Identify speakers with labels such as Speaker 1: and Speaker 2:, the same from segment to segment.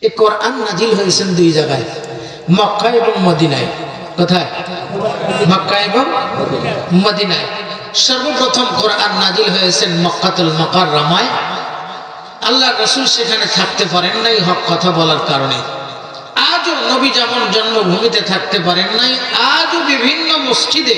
Speaker 1: এই কোরআন নাজিল হয়েছেন দুই জায়গায়, মক্কা এবং মদিনায়। কোথায়? মক্কা এবং মদিনায়। সর্বপ্রথম কোরআন নাজিল হয়েছেন মক্কাতুল মুকাররমায়। আল্লাহ রাসূল সেখানে থাকতে পারেন নাই হক কথা বলার কারণে। আজও নবী যেমন জন্মভূমিতে থাকতে পারেন নাই, আজও বিভিন্ন মসজিদে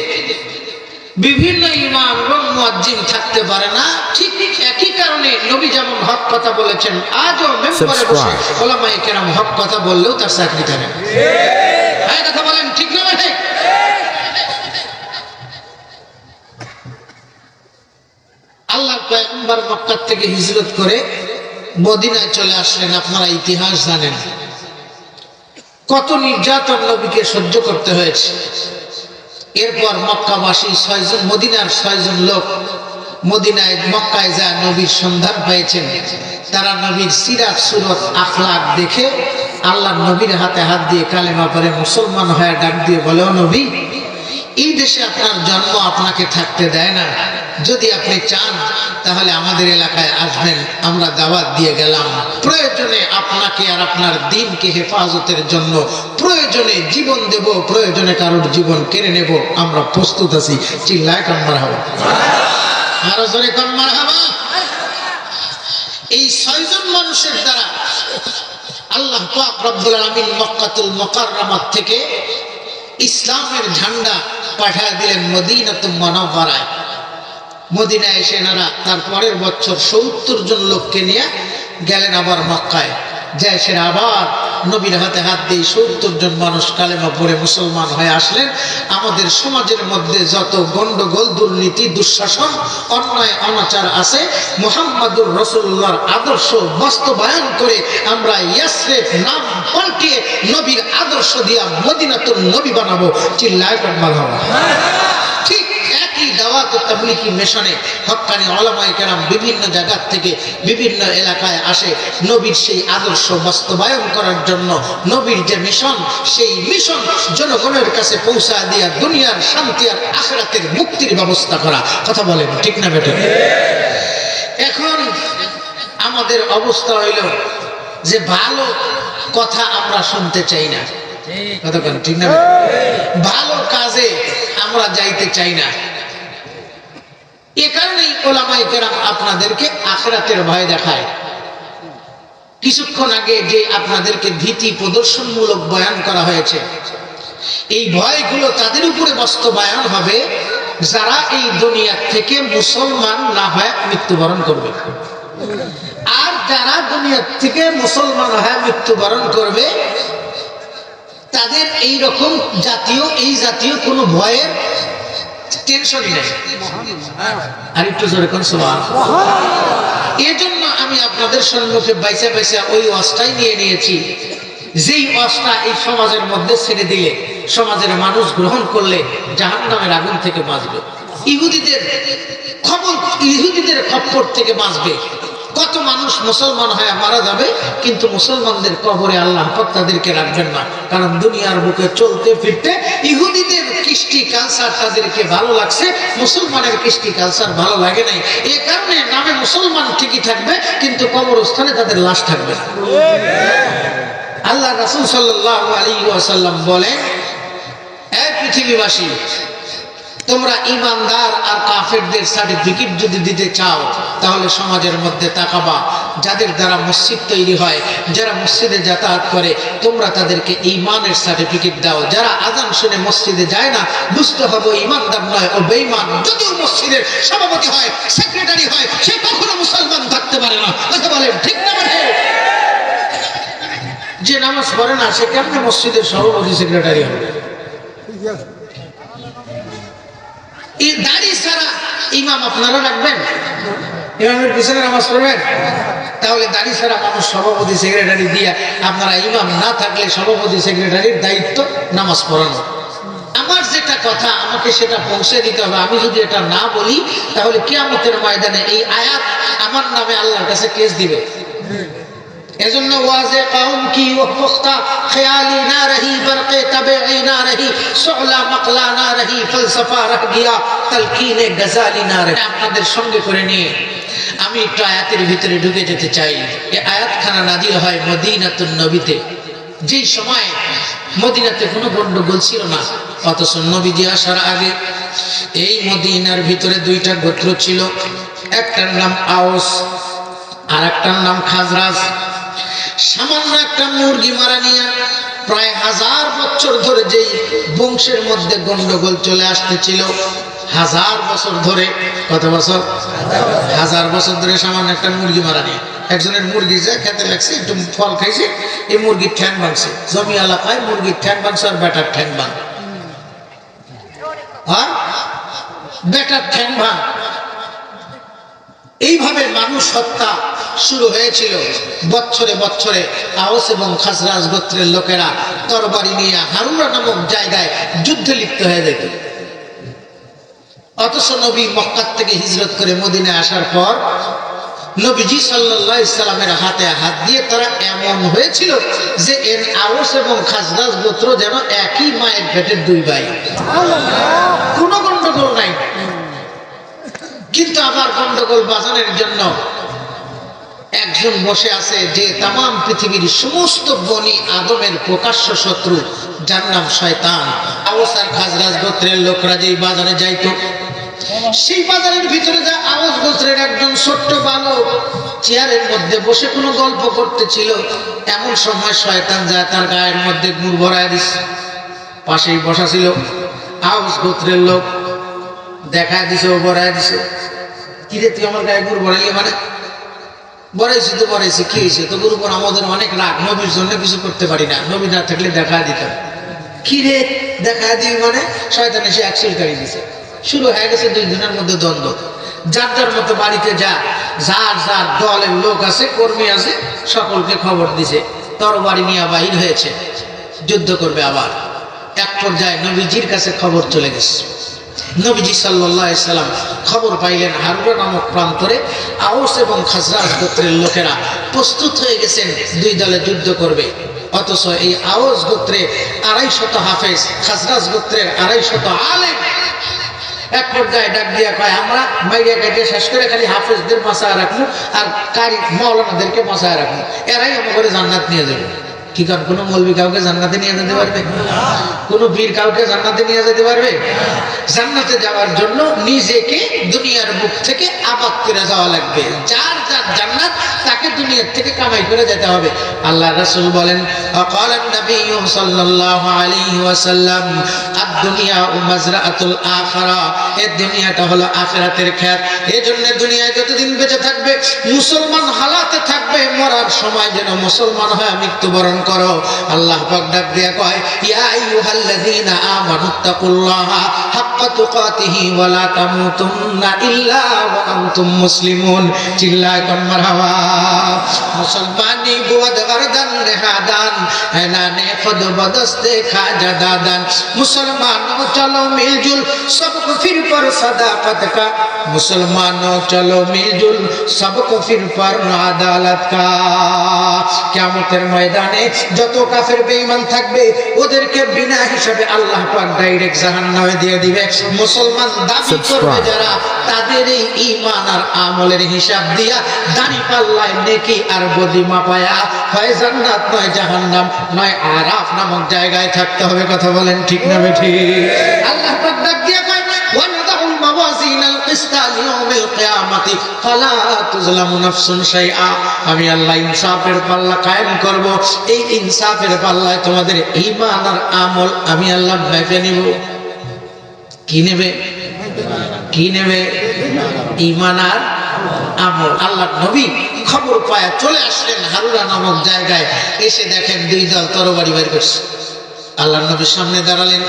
Speaker 1: বিভিন্ন ইমাম এবং মুয়াজ্জিন থাকতে পারে না। ঠিক একই কারণে নবী যেমন হক কথা বলেছেন, আজও মেম্বারে বসে উলামায়ে কেরাম হক কথা বললেও তার চাকরি থাকে না। এই কথা বলেন ঠিক না ভাই? আল্লাহর পয়গম্বর মক্কা থেকে হিজরত করে মদিনায় চলে আসলেন। আপনারা ইতিহাস জানেন কত নির্যাতন নবীকে সহ্য করতে হয়েছে। এরপর মক্কাবাসী 6 জন, মদিনার 6 জন লোক মদিনায় মক্কায় যা নবীর সন্ধান পেয়েছেন, তারা নবীর সিরাত সুরত আখলাক দেখে আল্লাহ নবীর হাতে হাত দিয়ে কালেমা পড়ে মুসলমান হয়ে ডাক দিয়ে বলে, ও নবী, এই দেশে আপনার জন্ম আপনাকে থাকতে দেয় না, যদি আপনি চান তাহলে আমাদের এলাকায় আসবেন, আমরা দাওয়াত দিয়ে গেলাম। প্রয়োজনে আপনাকে আর আপনার দ্বীনকে হেফাজতের জন্য প্রয়োজনে জীবন দেব, প্রয়োজনে কারোর জীবন কেড়ে নেব, আমরা প্রস্তুত আছি। চিল্লায় কান মারহাবা, আরো জোরে কান মারহাবা। এই 6 জন মানুষের দ্বারা আল্লাহ পাক রব্বুল আলামিন মক্কাতুল মুকাররমা থেকে ইসলামের ঝান্ডা পাঠিয়ে দিলেন মদিনাতুল মুনাওয়ারায়। মদিনায় এসে এনারা তার পরের বছর 70 জন লোককে নিয়ে গেলেন আবার মক্কায়। যায় সে আবার নবীর হাতে হাত দিয়ে 70 জন মানুষ কালেমা পড়ে মুসলমান হয়ে আসলেন। আমাদের সমাজের মধ্যে যত গন্ডগোল, দুর্নীতি, দুঃশাসন, অন্যায় অনাচার আছে, মুহাম্মাদুর রাসূলুল্লাহর আদর্শ বাস্তবায়ন করে আমরা ইয়াসরিব নাম পাল্টিয়ে নবীর আদর্শ দিয়া মদিনাতুন নবী বানাবো। চিল্লায় মারহাবা। ঠিক একই দাওয়াত ও তাবলীগী মিশনে হক্কানি উলামায়ে কেরাম বিভিন্ন জায়গা থেকে বিভিন্ন এলাকায় আসে নবীর সেই আদর্শ বাস্তবায়ন করার জন্য। নবীর যে মিশন, সেই মিশন জনগণের কাছে পৌঁছা দিয়া দুনিয়ার শান্তি আর আখিরাতের মুক্তির ব্যবস্থা করা। কথা বলেন ঠিক না বেটা? এখন আমাদের অবস্থা হইল যে ভালো কথা আমরা শুনতে চাই না। কথা বলেন ঠিক না? ভালো কাজে আমরা যাইতে চাই না। এ কারণেই উলামায়ে কেরাম আপনাদেরকে আখিরাতের ভয় দেখায়। কিছুক্ষণ আগে যে আপনাদেরকে ভীতি প্রদর্শনমূলক বয়ান করা হয়েছে, এই ভয়গুলো তাদের উপরে বাস্তবায়ন হবে যারা এই দুনিয়া থেকে মুসলমান না হয়ে মৃত্যুবরণ করবে। আর যারা দুনিয়া থেকে মুসলমান হয়ে মৃত্যুবরণ করবে তাদের এই রকম জাতীয় কোনো ভয়ের টেনশনই নেই। আর একটু জোরে কোন সুবহানাল্লাহ। এজন্য আমি আপনাদের সম্মুখে বাইসা বাইসা ওই ওয়াজটাই নিয়ে নিয়েছি, যেই ওয়াজটা এই সমাজের মধ্যে ছেড়ে দিলে, সমাজের মানুষ গ্রহণ করলে জাহান্নামের আগুন থেকে বাঁচবে, ইহুদিদের খপ্পর থেকে বাঁচবে। কত মানুষ মুসলমান হয়ে মারা যাবে, কিন্তু মুসলমানদের কবরে আল্লাহ পাক তাদেরকে রাখবেন না। কারণ দুনিয়ার বুকে চলতে ফিরতে ইহুদিদের কৃষ্টি কালচার তাদেরকে ভালো লাগছে, মুসলমানের কৃষ্টি কালচার ভালো লাগে নাই। এই কারণে নামে মুসলমান ঠিকই থাকবে, কিন্তু কবরস্থানে তাদের লাশ থাকবে না। আল্লাহ রাসূল সাল্লাল্লাহু আলাইহি ওয়াসাল্লাম বলেন, হে পৃথিবীবাসী, তোমরা ইমানদার আর কাফেরদের সার্টিফিকেট যদি দিতে চাও তাহলে সমাজের মধ্যে তাকাবা, যাদের দ্বারা মসজিদ তৈরি হয়, যারা মসজিদে যাতায়াত করে, তোমরা তাদেরকে ঈমানের সার্টিফিকেট দাও। যারা আযান শুনে মসজিদে যায় না, বুঝতে হবে ঈমানদার নয়, ও বেঈমান। যদিও মসজিদের সভাপতি হয়, সেক্রেটারি হয়, সে কখনো মুসলমান থাকতে পারে না। কথা বলেন ঠিক না? যে নামাজ পড়ে না সে কেমনে মসজিদের সভাপতি সেক্রেটারি হবে? এই দাড়ি ছাড়া ইমাম আপনারা রাখবেন? ইমামের পিছনে নামাজ পড়বেন? তাহলে দাড়ি ছাড়া মানুষ সভাপতি সেক্রেটারি দিয়ে, আপনারা ইমাম না থাকলে সভাপতি সেক্রেটারির দায়িত্ব নামাজ পড়ানো। আমার যেটা কথা আমাকে সেটা পৌঁছে দিতে হবে। আমি যদি এটা না বলি তাহলে কিয়ামতের ময়দানে এই আয়াত আমার নামে আল্লাহর কাছে কেস দিবে। এজন্য ওয়াজে কওম কি ও পুখতা খেয়ালি না রহি, বরকে তবেঈ না রহি, সুলা মাকলা না রহি, ফলসফা রহ গিয়া, তালকিনে গজালি না রহি। আপনাদের সঙ্গে করে নিয়ে আমি একটু আয়াতের ভিতরে ঢুকে যেতে চাই। এই আয়াতখানা নাজিল হয় মদিনাতুন নবীতে, যেই সময় মদিনাতে কোনো গন্ডগোল ছিল না। অথচ নবীজি আসার আগে এই মদিনার ভিতরে দুইটা গোত্র ছিল, একটার নাম আওস আর একটার নাম খাজরাজ। সামান্য একটা মুরগি মারা নিয়ে প্রায় 1000 বছর ধরে যেই বংশের মধ্যে গন্ডগোল চলে আসতেছিল, 1000 বছর ধরে, কত বছর? 1000 বছর ধরে সামান্য একটা মুরগি মারা নিয়ে একজনের মুরগি যায় খেতে লাগছে, একটু ফল খাইছে, এই মুরগির ঠ্যাং ভাঙছে, জমি এলাকায় মুরগির ঠ্যাং ভাঙছে আর বেটার ঠ্যাং ভাঙ, আর বেটার ঠ্যাং ভাঙ। এইভাবে মানুষ হত্যা শুরু হয়েছিল বছরে বছরে। আওস এবং খাজরাজ গোত্রের লোকেরা তরবারি নিয়ে হারুরা নামক জায়গায় যুদ্ধে লিপ্ত হয়ে যেত। অথচ নবী মক্কা থেকে হিজরত করে মদিনায় আসার পর নবীজি সাল্লাল্লাহু আলাইহি সাল্লামের হাতে হাত দিয়ে তারা এমন হয়েছিল যে এর আওস এবং খাজরাজ গোত্র যেন একই মায়ের পেটের দুই ভাই, কোনো গন্ডগোল নাই। কিন্তু আবার গন্ডগোল বাজানোর জন্য একজন বসে আছে যে তামাম পৃথিবীর সমস্ত বনি আদমের প্রকাশ্য শত্রু, যার নাম শয়তান। আওস আর খাজরাজ গোত্রের লোকরা যেই বাজারে যাইতো, সেই বাজারের ভিতরে যা আওস গোত্রের একজন ছোট্ট বালক চেয়ারের মধ্যে বসে কোনো গল্প করতেছিল, এমন সময় শয়তান যা তার গায়ের মধ্যে গুড় ভরায় দিছে। পাশেই বসা ছিল আওস গোত্রের লোক, দেখা দিছে, ও ভরায় দিছে। কিরে তুই আমার গায়ে গুড় ভরাইলি? মানে বড়াইছি তো বড়াইছি, কি হয়েছে? তো গুরু পর আমাদের অনেক রাগ, নবীর জন্য কিছু করতে পারি না, নবী না থাকলে দেখা দিতাম। কি রে দেখা দিই? মানে শয়তান এসে অ্যাক্সিল দিছে। শুরু হয়ে গেছে দুই দিনের মধ্যে দ্বন্দ্ব। যার যার মতো বাড়িতে যার যার দলের লোক আছে, কর্মী আছে, সকলকে খবর দিছে, তরবারি নিয়ে বাহির হয়েছে, যুদ্ধ করবে আবার। এক পর্যায়ে নবীজির কাছে খবর চলে গেছে। নবীজি সাল্লাল্লাহু আলাইহি সাল্লাম খবর পাইলেন হারুরা নামক প্রান্তরে আওস এবং খাজরাজ গোত্রের লোকেরা প্রস্তুত হয়ে গেছেন, দুই দলে যুদ্ধ করবে। অথচ এই আওস গোত্রে 250 হাফেজ, খাজরাজ গোত্রের 250 আলেম এক পর্যায়ে ডাক দিয়া কয়, আমরা মাইরিয়া কাটিয়ে শেষ করে খালি হাফেজদের বাঁচায় রাখবো আর কারি মাওলানাদেরকে বাঁচায় রাখবো, এরাই আমাদের জান্নাত নিয়ে যাবে। কি কারণ কোনো মৌলবি কাউকে জান্নাতে নিয়ে যেতে পারবে? কোনো বীর কাউকে জান্নাতে নিয়ে যেতে পারবে? জান্নাতে যাওয়ার জন্য নিজেকে দুনিয়ার মুখ থেকে আবাদ করে যাওয়া লাগবে। যার যার জান্নাত তাকে দুনিয়ার থেকে কামাই করে যেতে হবে। আল্লাহ রাসূল বলেন, ক্বালান নবী সাল্লাল্লাহু আলাইহি ওয়াসাল্লাম, আদ-দুনিয়া মাযরাআতুল আখিরা, এই দুনিয়াটা হলো আখিরাতের ক্ষেত। এজন্য দুনিয়ায় যতদিন বেঁচে থাকবে মুসলমান হালাতে থাকবে, মরার সময় যেন মুসলমান হয়ে মৃত্যুবরণ করো। আল্লাহ পাক ডাক দিয়ে কয়, ইয়া আইয়ুহাল্লাযীনা আমানুত্তাকুল্লাহা হাক্কা তুকাতিহি ওয়া লা তামুতুন্না ইল্লা ওয়া আনতুম মুসলিমুন। চিল্লায় কোন মারহাবা। মুসলমানি বুয়াদ গরদান নেহাদান, এনানে খুদ বদস্তে খাজা দাদান। মুসলমানো চলো মিলজুল सबको फिर पर सदाकत का, मुसलमानों चलो मिलजुल सबको फिर पर আদালত का। কিয়ামতের ময়দানে যত কাফের বেঈমান থাকবে ওদেরকে বিনা হিসাবে আল্লাহ পাক ডাইরেক্ট জাহান্নামে দিয়ে দিবে। মুসলমান দাবি করবে যারা, তাদের এই ঈমান আর আমলের হিসাব দিয়া দাড়ি পাল্লায় নেকি আর বদি মাপায়া হয় জান্নাত নয় জাহান্নাম নয় আরাফ নামক জায়গায় থাকতে হবে। কথা বলেন ঠিক না বেঠিক? আল্লাহ পাক ডাক দিয়া কয়, وَنَضَعُ الْمَوَازِينَ الْقِسْطَ لِيَوْمِ الْقِيَامَةِ فَلَا تُظْلَمُ نَفْسٌ شَيْئًا। আমি আল্লাহ ইনসাফের পাল্লা কায়েম করব। এই ইনসাফের পাল্লায় তোমাদের ঈমান আর আমল আমি আল্লাহ মেপে নিব। কি নেবে? কি নেবে? ঈমান আর আমল। আল্লাহ নবী খবর পায় চলে আসলেন হারুরা নামক জায়গায়। এসে দেখেন দুই দল তরবারি বের করছে। আল্লাহ নবীর সামনে দাঁড়ালেন,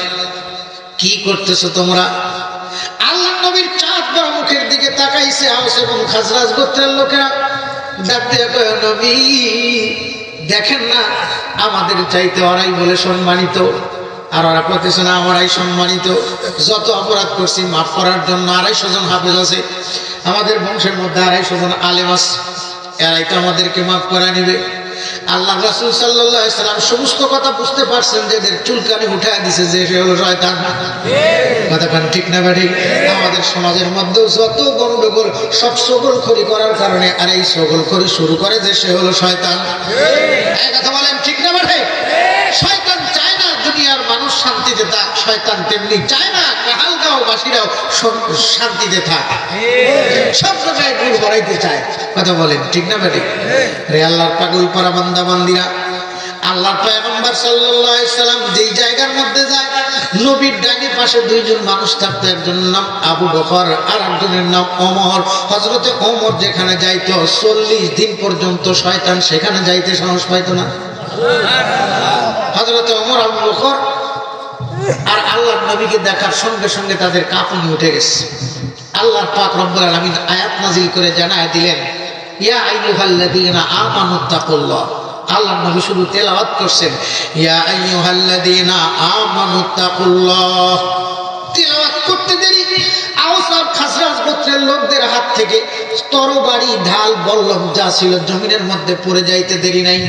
Speaker 1: কি করতেছো তোমরা? আল্লাহ নবীর চাঁদ বড় মুখের দিকে তাকাইছে আওস এবং খাজরাজ গোত্রের লোকেরা। ডাক দিয়ে কয়, নবী দেখেন না আমাদের চাইতে ওরাই বলে সম্মানিত, আর ওরা করতেছে না আমরাই সম্মানিত। যত অপরাধ করছি মাফ করার জন্য 250 জন হাফেজ আছে, আমাদের বংশের মধ্যে 250 জন আলেম আছে, এরাই তো আমাদেরকে মাফ করে নিবে। আল্লাহ রাসূল সাল্লাল্লাহু আলাইহি সাল্লাম সমস্ত কথা বুঝতে পারছেন যে এদের চুলকানি উঠায় দিছে যে সে হলো শয়তান। কথাখান ঠিক না বাড়ি? আমাদের সমাজের মধ্যে যত গন্ডগোল সব সগলখড়ি করার কারণে আর এই সগলখড়ি শুরু করে যে সে হলো শয়তান। এই কথা বলেন ঠিক না বাড়ি? শয়তান চায় না দুনিয়ার মানুষ শান্তিতে থাক, শয়তান তেমনি চায় না কাহালগাঁও বাসীরাও শান্তিতে থাক, সব জায়গায় দূর বাড়াইতে চায়। কথা বলেন ঠিক না বাড়ি? রে আল্লাহর পাগল পারা বান্দা বান্দিরা, আল্লাহর পয়গম্বর সাল্লাল্লাহু আলাইহি সাল্লাম যেই জায়গার মধ্যে যায়, নবীর ডানে পাশে দুইজন মানুষ থাকতো, একজনের নাম আবু বকর আর একজনের নাম ওমর। হযরতে ওমর যেখানে যাইতো 40 দিন পর্যন্ত শয়তান সেখানে যাইতে সাহস পাইতো না। হযরতে ওমর আবু বকর আর আল্লাহর নবীকে দেখার সঙ্গে সঙ্গে তাদের কাঁপুনি উঠে গেছে। আল্লাহ পাক রব্বুল আলামিন আয়াত নাযিল করে জানায় দিলেন, ইয়া আইয়ুহাল্লাযীনা আমানুত্তাকুল্লাহ। আল্লাহ নবী শুধু তেলাওয়াত করছেন, ইয়া আইয়ুহাল্লাযীনা আমানুত্তাকুল্লাহ। তেলাওয়াত করতে দেরি আওস আর খাজরাজ গোত্রের লোকদের হাত থেকে তরবারি ঢাল বল্লম যা ছিল জমিনের মধ্যে পড়ে যাইতে দেরি নাই।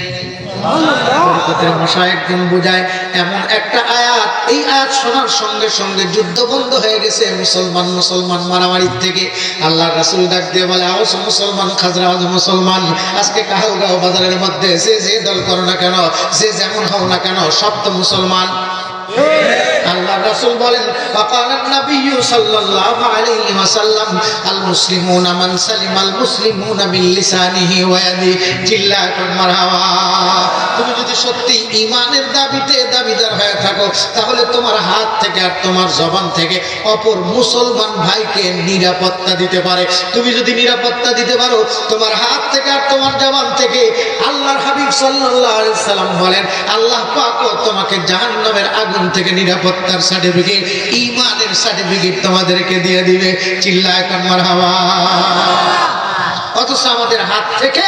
Speaker 1: বুঝায় এমন একটা আয়াত, এই আয়াত শোনার সঙ্গে সঙ্গে যুদ্ধ বন্ধ হয়ে গেছে মুসলমান মারামারির থেকে। আল্লাহ রাসূল ডাক দিয়ে বলে, আওস মুসলমান, খাজরাজ মুসলমান, আজকে কাহালগাঁও বাজারের মধ্যে যে দল করো না কেন, যে যেমন হও না কেন, সব তো মুসলমান। আল্লাহ রাসূল বলেন, ফাকালান নাবিয়্যু সাল্লাল্লাহু আলাইহি ওয়াসাল্লাম, আল মুসলিমুনা মান সালিমাল মুসলিমুনা মিন লিসানিহি ওয়া ইয়াদিহি। চিল্লা করে মারহাবা। তুমি যদি সত্যি ঈমানের দাবিদার হয়ে থাকো, তাহলে তোমার হাত থেকে আর তোমার জবান থেকে অপর মুসলমান ভাইকে নিরাপত্তা দিতে পারে। তুমি যদি নিরাপত্তা দিতে পারো তোমার হাত থেকে আর তোমার জবান থেকে, আল্লাহর হাবিব সাল্লাল্লাহু আলাইহি সাল্লাম বলেন, আল্লাহ পাকও তোমাকে জাহান্নামের আগুন থেকে নিরাপত্তার সার্টিফিকেট, ঈমানের সার্টিফিকেট তোমাদেরকে দিয়ে দিবে। চিল্লায় করে মারহাবা। অথচ আমাদের হাত থেকে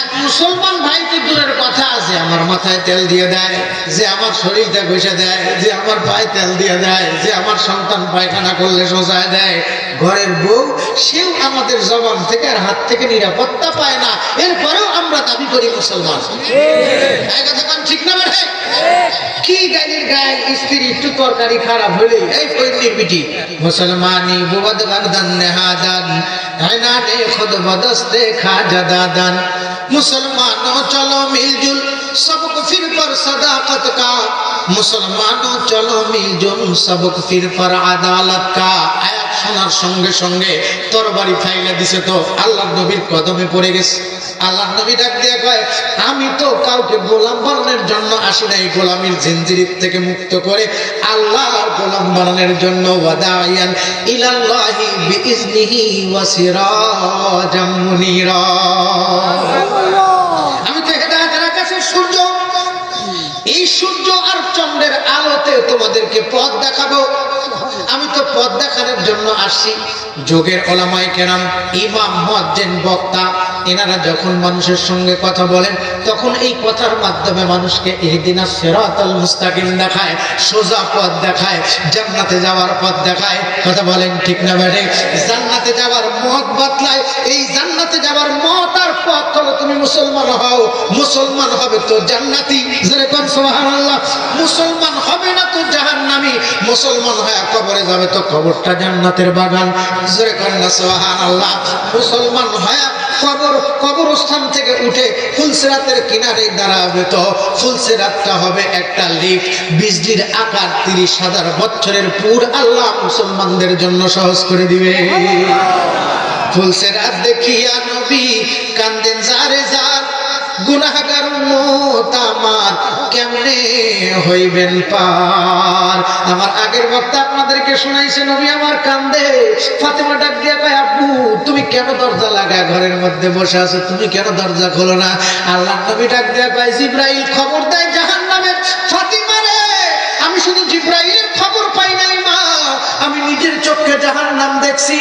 Speaker 1: এক মুসলমান ভাই তো দূরের কথা আছে, আমার মাথায় তেল দিয়ে দেয়, যে আমার শরীরটা ঘষে দেয়, যে আমার পায়ে তেল দিয়ে দেয়, যে আমার সন্তান পায়খানা করলে সোজায় দেয়, ঘরের বউ সেও আমাদের জবান থেকে আর হাত থেকে নিরাপত্তা পায় না, এরপরেও আমরা দাবি করি মুসলমান। এই কথা কোন ঠিক না বেঠে? কি গালির গায়ে স্ত্রী একটু তরকারি খারাপ হলে এই ফইন্নির পিটি মুসলমানি বুবদ বাগদান নেহাদান আয়নানে খুদ বদস্তে খাজাদাদান। मुसलमानों चलो मिलजुल सबक फिर पर सदाकत का, मुसलमानों चलो मिलजुल सबक फिर पर আদালত का। আয়াত শোনার সঙ্গে সঙ্গে তরবারি ফাইলা দিছে তো আল্লাহর নবীর কদমে পড়ে গেছে। আল্লাহর নবী ডাক দিয়ে কয়, আমি তো কাউকে গোলাম বানানোর জন্য আসি নাই, গোলামির জিনজির থেকে মুক্ত করে আল্লাহর গোলাম বানানোর জন্য। ওয়াদাইয়ান ইলাল্লাহি বিইজনিহি ওয়া সিরাজাম মুনিরা। আমি তো হেদায়েতের আকাশের সূর্য, এই সূর্য আর চন্দ্রের আলোতে তোমাদেরকে পথ দেখাবো। আমি তো পথ দেখানোর জন্য আসছি। যুগের ওলামায়ে কেরাম, ইমাম, মুয়াজ্জিন, বক্তা, এনারা যখন মানুষের সঙ্গে কথা বলেন তখন এই কথার মাধ্যমে মানুষকে ইহদিনাস সিরাতাল মুস্তাকিম দেখায়, সোজা পথ দেখায়, জান্নাতে যাওয়ার পথ দেখায়। কথা বলেন ঠিক না বেঠে? জান্নাতে যাওয়ার পথ বাতলায়। এই জান্নাতে যাওয়ার পথ আর পথ হলো তুমি মুসলমান হও। মুসলমান হবে তো জান্নাতি, জোরে কোন সুবহানাল্লাহ। মুসলমান হবে না তো জাহান্নামী। মুসলমান হয়ে কবরে যাবে তো কবরটা জান্নাতের বাগান, জোরে কোন সুবহানাল্লাহ। মুসলমান হয়ে কবরস্থান থেকে উঠে ফুলসিরাতের কিনারে দাঁড়াবে তো ফুলসিরাতটা হবে একটা লিফট, বিজলির আকার, 30,000 বছরের পুর আল্লাহ মুসলমানদের জন্য সহজ করে দিবে। ফুলসিরাত দেখিয়া নবী কান্দেন জারে জার, গুনাহগার উম্মত আমার কেমনে হইবেন পার। আমার আগের বক্তা আপনাদেরকে শোনাইছে, নবী আমার কান্দে। ফাতেমা ডাক দিয়া কয়, আব্বু তুমি কেন দরজা লাগায় ঘরের মধ্যে বসে আছো, তুমি কেন দরজা খোলো না? আল্লাহর নবী ডাক দিয়া কয়, জিবরাইল খবর দেয় জাহান্নামে। ফাতিমা রে, আমি শুধু জিবরাইলের খবর পাই নাই মা, আমি নিজের চোখে জাহান্নাম দেখছি।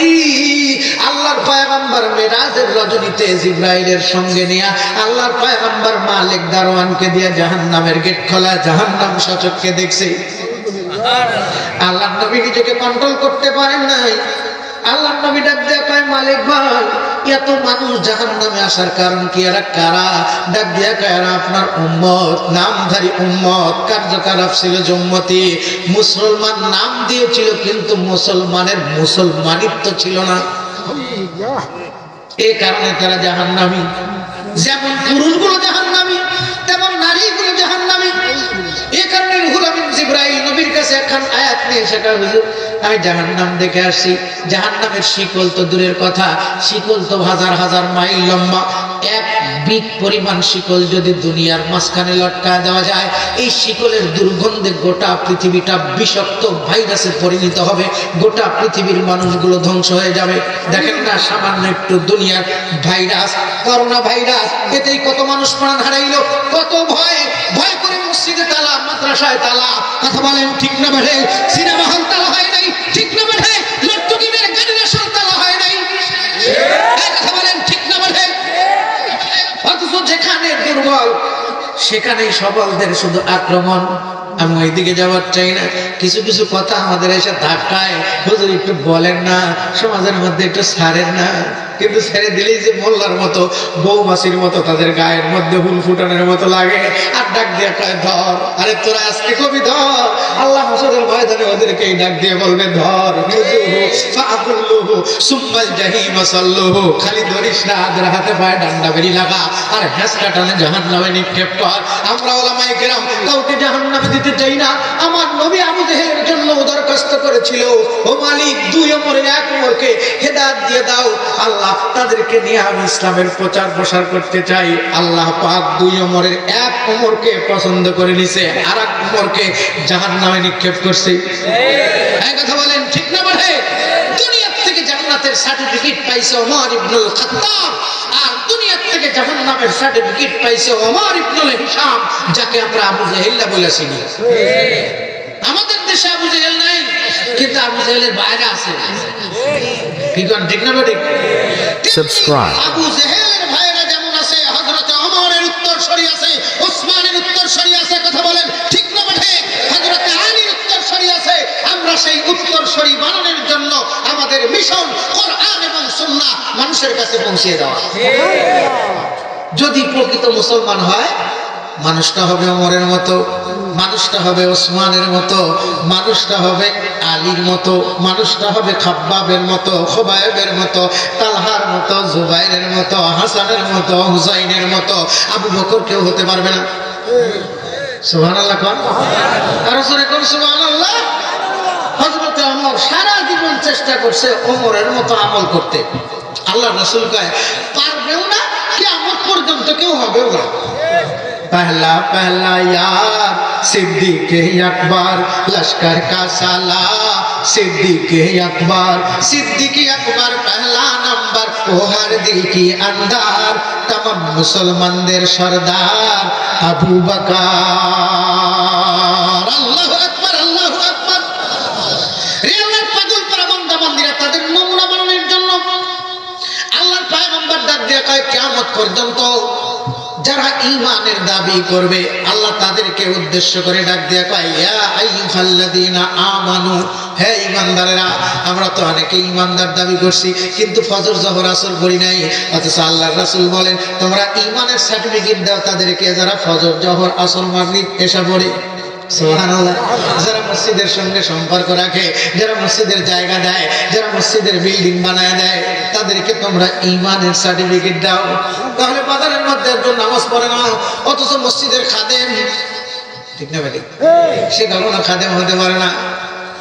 Speaker 1: আল্লাহর পয়গম্বর মেরাজের রজনীতে জিবরাইলের সঙ্গে নিয়ে আল্লাহর পয়গম্বর মালিক দারওয়ানকে দিয়ে জাহান্নামের গেট খোলা, জাহান্নাম সচক্ষে দেখছে। আল্লাহর নবী নিজেকে কন্ট্রোল করতে পারেন নাই। আল্লাহর নবী ডাক দিয়ে কয়, মালিক ভাই এত মানুষ জাহান্নামে আসার কারণ কি? এরা কারা? ডাক দিয়া কয় এরা আপনার উম্মত, নামধারী উম্মত, কার্যকলাপ ছিল উম্মতি। মুসলমান নাম দিয়েছিল কিন্তু মুসলমানের মুসলমানিত্ব ছিল না, এই কারণে তারা জাহান্নামী। যেমন পুরুষগুলো জাহান্নামী, তেমন নারীগুলো জাহান্নামী। এই কারণে রুহুল আমিন জিবরাইল নবীর কাছে একখান আয়াত নিয়ে এসে কয়, হুজুর আমি জাহান্নাম দেখে আসছি। জাহান্নামের শিকল তো দূরের কথা, শিকল তো হাজার হাজার মাইল লম্বা। এক বিগ পরিমাণ শিকল যদি দুনিয়ার মাঝখানে লটকা দেওয়া যায়, এই শিকলের দুর্গন্ধে গোটা পৃথিবীটা বিষাক্ত ভাইরাসে পরিণত হবে, গোটা পৃথিবীর মানুষগুলো ধ্বংস হয়ে যাবে। দেখেন না, সামান্য একটু দুনিয়ার ভাইরাস, করোনা ভাইরাস, এতেই কত মানুষ প্রাণ হারাইলো। কত ভয় ভয় করে মসজিদে তালা, মাদ্রাসায় তালা। কথা বলেন ঠিক না বেঠে? সিনেমা হল তালা হয় নাই, ঠিক না বেঠে? লট্টুকিনের গাড়ির আসল তালা হয় নাই, কথা বলেন ঠিক না বেঠে? অথচ যেখানে দুর্বল সেখানেই সবলদের শুধু আক্রমণ। আমি ওইদিকে যাওয়ার চাই না, কিছু কিছু কথা আমাদের এসে ধাক্কায়, হুজুর একটু বলেন না, সমাজের মধ্যে একটু ছাড়েন না। কিন্তু ছেড়ে দিলেই যে মোল্লার মতো, বৌমাসির মতো তাদের গায়ের মধ্যে হুল ফুটানোর মতো লাগে, আর ডাক দিয়ে কয় ধর। আরে তোরা আজকে কবি ধর, আল্লাহ হাসরের ময়দানে ওদেরকেই ডাক দিয়ে বলবে ধর। খালি ধরিস না, আদের হাতে পায়ে ডান্ডা বেরি লাগা আর হ্যাঁচকা টানে জাহান্নামে নিক্ষেপ কর। আমরা ওলামায়ে কেরাম কাউকে জাহান্নামে দিতে চাই না। আমার নবী আবু জেহেলের জন্য দরখাস্ত করেছিল, ও মালিক, 2 ওমরের 1 ওমরকে হেদায়েত দিয়ে দাও। আল্লাহ তাদেরকে নিয়ে আমি ইসলামের প্রচার প্রসার করতে চাই। আল্লাহ পাক 2 ওমরের 1 ওমরকে পছন্দ করে নিছে, আর 1 ওমরকে জাহান্নামে নিক্ষেপ করছে। এই কথা বলেন ঠিক না বলে? দুনিয়া থেকে জান্নাতের সার্টিফিকেট পাইছে ওমর ইবনুল খাত্তাব, আর দুনিয়া থেকে জাহান্নামের সার্টিফিকেট পাইছে ওমর ইবনুল হিশাম, যাকে আমরা আবু জেহেল বলেছি। আমাদের দেশে আবু জেহেল নাই, কিন্তু আবু জেহেলের বাইরে আছে। ঠিক না ঠিক?
Speaker 2: Subscribe.
Speaker 1: আবু জেহেলের ভাইরা যেমন আছে, হযরত ওমরের উত্তরসূরি আছে, ওসমানের উত্তরসূরি আছে। কথা বলেন ঠিক না বেঠে? হযরত আলীর উত্তরসূরি আছে। আমরা সেই উত্তরসূরি বানানোর জন্য আমাদের মিশন কোরআন এবং সুন্নাহ মানুষের কাছে পৌঁছে দেওয়া। যদি প্রকৃত মুসলমান হয়, মানুষটা হবে ওমরের মতো, মানুষটা হবে ওসমানের মতো, মানুষটা হবে আলীর মতো, মানুষটা হবে খাব্বাবের মতো, খুবাইবের মতো, তালহার মতো, জুবাইরের মতো, হাসানের মতো, হুসাইনের মতো। আবু বকর কেউ হতে পারবে না। সুবহানাল্লাহ কোন? আর জোরে কোন সুবহানাল্লাহ। হযরত ওমর সারা জীবন চেষ্টা করছে ওমরের মতো আমল করতে। আল্লাহ রাসূল কয় পারবেও না, কিয়ামত পর্যন্ত কেউ হবেও না। पहला पहला यार सिद्दीक अकबर, लश्कर का साला सिद्दीक अकबर, सिद्दीक अकबर पहला नंबर, वो हर दिल की अंदर, तमाम मुसलमानদের सरदार আবু বকর। আল্লাহু আকবার, আল্লাহু আকবার। রিয়ালাত পাগল পারা বান্দা বান্দীরা তাদের নমুনা বানানোর জন্য আল্লাহর পয়গম্বর ডাক দিয়ে কয় কিয়ামত পর্যন্ত যারা ঈমানের দাবি করবে, আল্লাহ তাদেরকে উদ্দেশ্য করে ডাক দিয়ে কয় ইয়া আইয়ুহাল্লাযীনা আমানু, হে ঈমানদারেরা। আমরা তো অনেকে ঈমানদার দাবি করছি, কিন্তু ফজর জোহর আসর পড়ি নাই। অথচ আল্লাহর রাসূল বলেন তোমরা ঈমানের সার্টিফিকেট দাও তাদেরকে যারা ফজর জোহর আসর মাগরিব এশা পড়ে। সুবহানাল্লাহ। যারা মসজিদের সঙ্গে সম্পর্ক রাখে, যারা মসজিদের জায়গা দেয়, যারা মসজিদের বিল্ডিং বানায় দেয়, তাদেরকে তোমরা ঈমানের সার্টিফিকেট দাও। তাহলে বাজারের মধ্যে একজন নামাজ পড়ে না, অথচ মসজিদের খাদেম, ঠিক না বেটি? সে কখনো খাদেম হতে পারে না।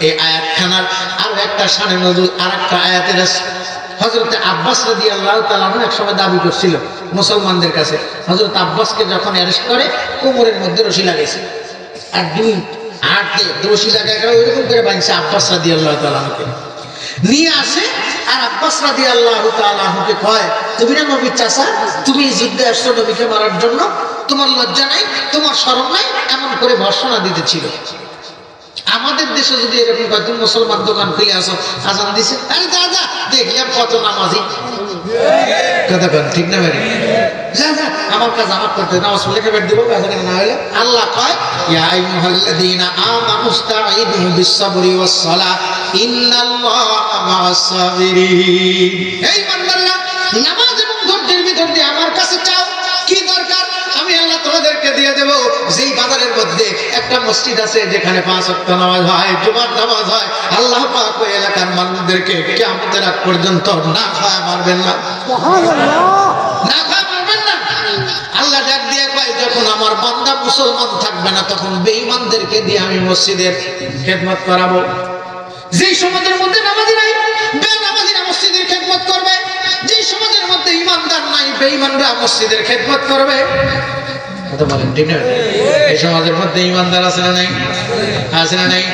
Speaker 1: এই আয়াতখানার আরো একটা শানে নজুল আরেকটা আয়াতের আছে। হযরত আব্বাস রাদিয়াল্লাহু তাআলা এক সময় দাবি করছিল মুসলমানদের কাছে, হযরত আব্বাসকে যখন অ্যারেস্ট করে কোমরের মধ্যে রশি লাগাইছে, আর 2 হাতে রশি লাগায় ওইরকম করে বাঁধছে। আব্বাস রাদিয়াল্লাহু তাআলাকে নিয়ে আসে, আর আব্বাস রাদিয়াল্লাহু তাআলাকে কয় তুমি না নবীর চাচা, তুমি যুদ্ধে আসছো নবীকে মারার জন্য, তোমার লজ্জা নাই, তোমার শরম নাই? এমন করে ভর্ৎসনা দিতেছিল। আমাদের দেশে যদি এরকম কয় তুমি মুসলমান দোকান খুলে আসো, আজান দিছে, আরে যা যা, দেখলাম কত নামাজি। কথা কন ঠিক না বেরি? যা যা, আমার কাজ আমার করতে, নামাজ পড়লে কেটে দিব, না হলে। আল্লাহ কয় ইয়া আইয়ুহাল্লাযীনা আমানু ইসতাঈনু বিস-সাবরি ওয়াস-সালাহ ইন্নাল্লাহা মা'আস-সাবিরিন। এই বান্দারা নামাজ এবং ধৈর্যের ভিতর দিয়ে আমার কাছে চাও, কি দরকার আমি আল্লাহ তোমাদেরকে দিয়ে দেব। যেই বাজারের মধ্যে একটা মসজিদ আছে যেখানে 5 ওয়াক্ত নামাজ হয়, জুমার নামাজ হয়, আল্লাহ পাক ওই এলাকার মানুষদেরকে কিয়ামতের আগ পর্যন্ত না খাওয়া মারবেন না, না খাওয়া মারবেন না। আল্লাহ ডাক দিয়ে কয়, যখন আমার বান্দা মুসলমান থাকবে না তখন বেঈমানদেরকে দিয়ে আমি মসজিদের খেদমত করাবো। যেই সমাজের মধ্যে নামাজি নাই, বেনামাজিরা মসজিদের খেদমত করবে। যেই সমাজের মধ্যে ইমানদার নাই, বেঈমানরা মসজিদের খেদমত করবে। কথা বলেন ঠিক না? এই সমাজের মধ্যে ইমানদার আছে না নাই? আছে না নাই?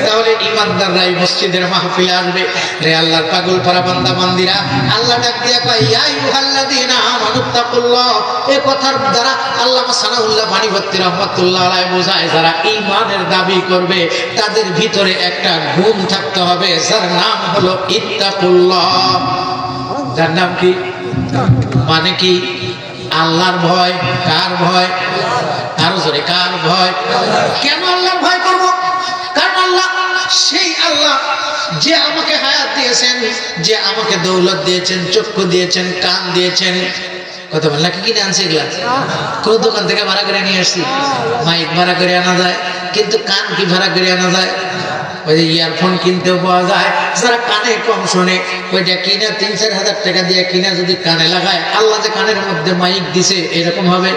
Speaker 1: তাহলে ইমানদাররাই মসজিদের মাহফিলে আসবে। রে আল্লাহর পাগল পারা বান্দা বান্দিরা, আল্লাহ ডাক দিয়া কয়, ইয়া আইয়ুহাল্লাযীনা আমানুত্তাকুল্লাহ। এই কথার দ্বারা আল্লামা সানাউল্লাহ বাণীবর্তী রাহমাতুল্লাহ আলাইহি বোঝায়, যারা ঈমানের দাবি করবে তাদের ভিতরে একটা গুণ থাকতে হবে, যার নাম হলো ইত্তাকুল্লাহ। যার নাম কি? মানে কি? আল্লাহর ভয়। কার ভয়? আরো জোরে, কার ভয়? কেন আল্লাহর ভয় করব? কারণ আল্লাহ সেই আল্লাহ যে আমাকে হায়াত দিয়েছেন, যে আমাকে দৌলত দিয়েছেন, চক্ষু দিয়েছেন, কান দিয়েছেন। কথা বল, নাকি কিনে আনছে এগুলা? কোন দোকান থেকে ভাড়া করে নিয়ে আসছি? মাইক ভাড়া করে আনা যায়, কিন্তু কান কি ভাড়া করে আনা যায়? ওই যে ইয়ারফোন কিনতেও পাওয়া যায়। যারা কানে কম শোনে, ওইটা কিনা 3-4 হাজার টাকা দিয়ে কিনা যদি কানে লাগায়, আল্লাহ যে কানের মধ্যে মাইক দিছে এরকম হবে?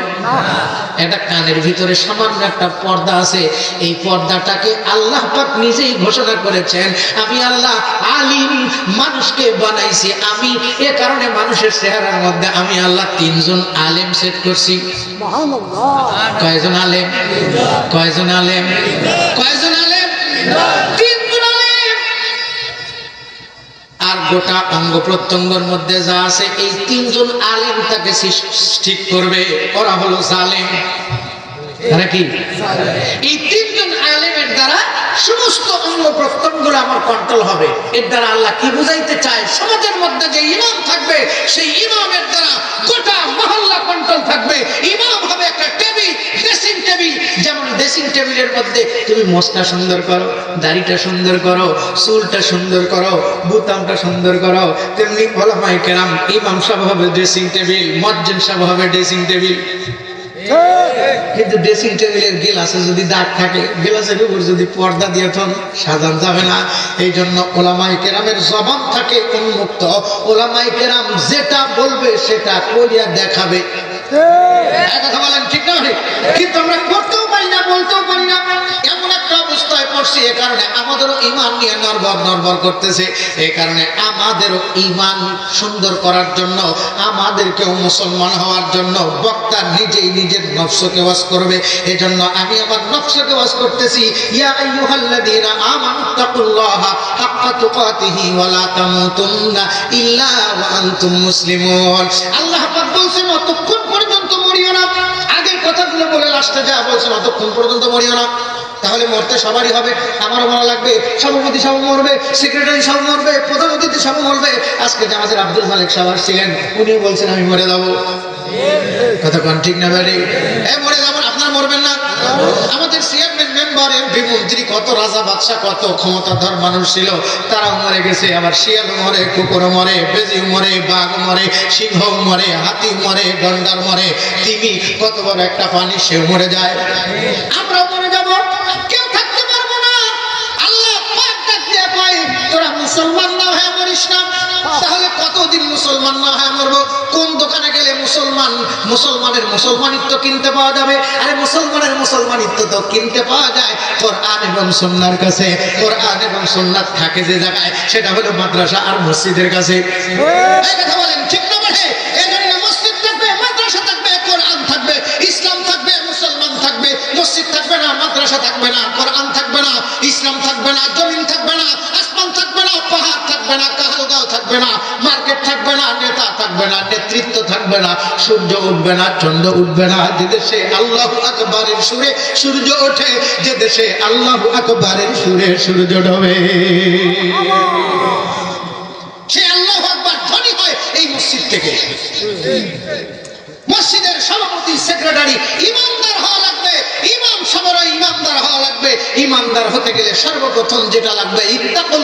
Speaker 1: একটা কানের ভিতরে সামান্য একটা পর্দা আছে, এই পর্দাটাকে আল্লাহ পাক নিজেই ঘোষণা করেছেন, আমি আল্লাহ আলিম মানুষকে বানাইছি আমি, এ কারণে মানুষের চেহারার মধ্যে আমি আল্লাহ 3 জন আলেম সেট করছি। কয়জন আলেম? কয়জন আলেম? কয়জন আলেম? 3 জন আলেম। আর গোটা অঙ্গ প্রত্যঙ্গের মধ্যে যা আছে, এই 3 জন আলেম তাকে ঠিক করবে। ওরা হলো জালেম। তারা কি? এই 3 জন আলেমের দ্বারা সমস্ত অঙ্গ প্রত্যঙ্গগুলো আমার কন্ট্রোল হবে। এর দ্বারা আল্লাহ কি বুঝাইতে চায়? সমাজের মধ্যে যে ইমাম থাকবে, সেই ইমামের দ্বারা গোটা মহল্লা কন্ট্রোল থাকবে। ইমাম হবে একটা টেবিল, ড্রেসিং টেবিল। যেমন ড্রেসিং টেবিলের মধ্যে তুমি মোছটা সুন্দর করো, দাড়িটা সুন্দর করো, চুলটা সুন্দর করো, বুতামটা সুন্দর করো, তেমনি ওলামায়ে কেরাম ইমাম সাহেব হবে ড্রেসিং টেবিল, মুয়াজ্জিন সাহেব হবে ড্রেসিং টেবিল। কিন্তু ড্রেসিং টেবিলের গ্লাসে যদি দাগ থাকে, গ্লাসের উপর যদি পর্দা দিয়ে থন, সাজান যাবে না। এই জন্য ওলামায়ে কেরামের জবান থাকে উন্মুক্ত। ওলামায়ে কেরাম যেটা বলবে সেটা করিয়া দেখাবে। কথা বলেন ঠিক না? কিন্তু আমরা করতেও পারি না, বলতেও পারি না, এমন একটা অবস্থায় পড়ছি। এ কারণে আমাদেরও ইমান নিয়ে নড়বড় করতেছে। এই কারণে আমাদেরও ইমান সুন্দর করার জন্য, আমাদেরকেও মুসলমান হওয়ার জন্য বক্তা নিজেই নিজের নফসকে ওয়াজ করবে। এই জন্য আমি আমার নফসকে ওয়াজ করতেছি, ইয়া আইয়ুহাল্লাযীনা আমানুত্তাকুল্লাহা হাক্কা তুকাতিহি ওয়া লা তামুতুন্না ইল্লা ওয়া আনতুম মুসলিমুন। আল্লাহ পাক বলছেন, অতক্ষণ পর্যন্ত মরিও না। আগের কথাগুলো বলে লাস্টে যা বলছেন, অতক্ষণ পর্যন্ত মরিও না। তাহলে মরতে সবারই হবে, আমারও মরা লাগবে, সভাপতি সাহেব মরবে, সেক্রেটারি সাহেব মরবে, প্রধান অতিথি সাহেব মরবে। আজকে যে আমাদের আব্দুল মালিক সাহেব ছিলেন, উনি বলছেন আমি মরে যাবো। কথা কোন ঠিক না ভাই? মরে যাবেন, আপনার মরবেন না? আমাদের চেয়ারম্যান, মেম্বার, এমপি, মন্ত্রী, কত রাজা বাদশা, কত ক্ষমতাধর মানুষ ছিল, তারাও মরে গেছে। আবার শিয়াল মরে, কুকুর মরে, বেজি মরে, বাঘ মরে, সিংহ মরে, হাতি মরে, গন্ডার মরে, তিমি কত বড় একটা পানি, সেও মরে যায়। আমরাও মরে যাব, কেউ থাকতে পারবো না। আল্লাহ পাক ডাক দিয়ে কয়, তোরা মুসলমান না হয়ে মরিস না। তাহলে কতদিন মুসলমান না হয়ে মরবো? কোন দোকানে গেলে মুসলমানের মুসলমানিত্ব কিনতে পাওয়া যাবে? আরে মুসলমানের মুসলমানিত্ব তো কিনতে পাওয়া যায় কোরআন এবং সুন্নাহর কাছে। কোরআন এবং সুন্নাহ থাকে যে জায়গায়, সেটা হলো মাদ্রাসা আর মসজিদের কাছে। এই কথা বলেন ঠিক না বটে? এই জন্য মসজিদ থাকবে, মাদ্রাসা থাকবে, কোরআন থাকবে, ইসলাম থাকবে, মুসলমান থাকবে। মসজিদ থাকবে না, মাদ্রাসা থাকবে না, কোরআন থাকবে না, ইসলাম থাকবে না, জমিন থাকবে না, আসমান থাকবে না, পাহাড় থাকবে না, কাহালগাঁও থাকবে না, মার্কেট থাকবে না, নেতা থাকবে না, নেতৃত্ব থাকবে না, সূর্য উঠবে না, চন্দ্র উঠবে না। যে দেশে আল্লাহু আকবারের সুরে সূর্য ওঠে, যে দেশে আল্লাহু আকবারের সুরে সূর্য ডোবে, সে আল্লাহু আকবার ধ্বনি হয় এই মসজিদ থেকে। মসজিদের সভাপতি, সেক্রেটারি ইমানদার হওয়া লাগবে। ইমাম সাহেবরা ইমানদার হওয়া লাগবে। ইমানদার হতে গেলে সর্বপ্রথম যেটা লাগবে, ইত্তাকুল্লাহ।